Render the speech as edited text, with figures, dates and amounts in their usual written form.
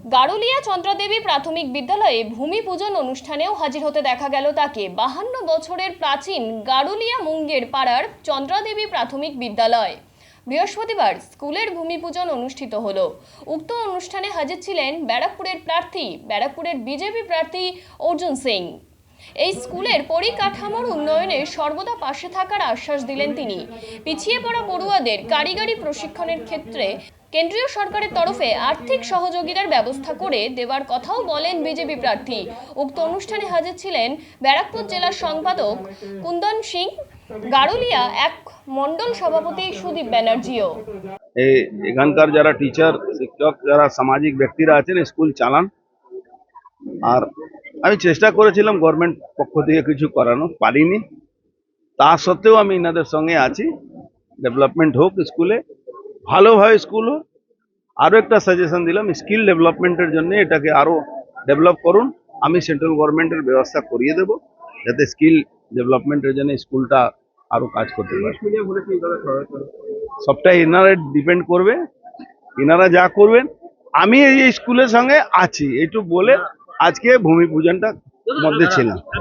গাড়ুলিয়া চন্দ্রাদেবী প্রাথমিক বিদ্যালয়ে ভূমি পূজন অনুষ্ঠানেও হাজির হতে দেখা গেল তাকে। 52 বছরের প্রাচীন গাড়ুলিয়া মুঙ্গের পাড়ার চন্দ্রাদেবী প্রাথমিক বিদ্যালয়। বৃহস্পতিবার স্কুলের ভূমি পূজন অনুষ্ঠিত হলো। উক্ত অনুষ্ঠানে হাজির ছিলেন ব্যারাকপুরের বিজেপি প্রার্থী অর্জুন সিং। এই স্কুলের পরিকাঠামোর উন্নয়নে সর্বদা পাশে থাকার আশ্বাস দিলেন তিনি। পিছিয়ে পড়া পড়ুয়াদের কারিগরি প্রশিক্ষণের ক্ষেত্রে কেন্দ্রীয় সরকারের তরফে আর্থিক সহযোগিতার ব্যবস্থা করে দেওয়ার কথাও বলেন বিজেপি প্রার্থী। উক্ত অনুষ্ঠানে হাজির ছিলেন ব্যারাকপুর জেলার সম্পাদক কুন্দন সিং, গাড়ুলিয়া এক মন্ডল সভাপতি সুদীপ ব্যানার্জিও। এখানকার যারা টিচার, শিক্ষক, যারা সামাজিক ব্যক্তিরা আছেন স্কুল চালান, আর আমি চেষ্টা করেছিলাম গভর্নমেন্ট পক্ষ থেকে কিছু করানো, পারিনি। তা সত্ত্বেও আমি এনাদের সঙ্গে আছি। ডেভেলপমেন্ট হোক, স্কুলে ভালোভাবে স্কুল হোক। আরও একটা সাজেশন দিলাম, স্কিল ডেভেলপমেন্টের জন্য এটাকে আরও ডেভেলপ করুন। আমি সেন্ট্রাল গভর্নমেন্টের ব্যবস্থা করিয়ে দেব যাতে স্কিল ডেভেলপমেন্টের জন্য স্কুলটা আরও কাজ করতে পারে। সবটাই এনারা ডিপেন্ড করবে, এনারা যা করবেন। আমি এই স্কুলের সঙ্গে আছি এইটু বলে আজকে ভূমি পূজনটা মধ্যে ছিলাম।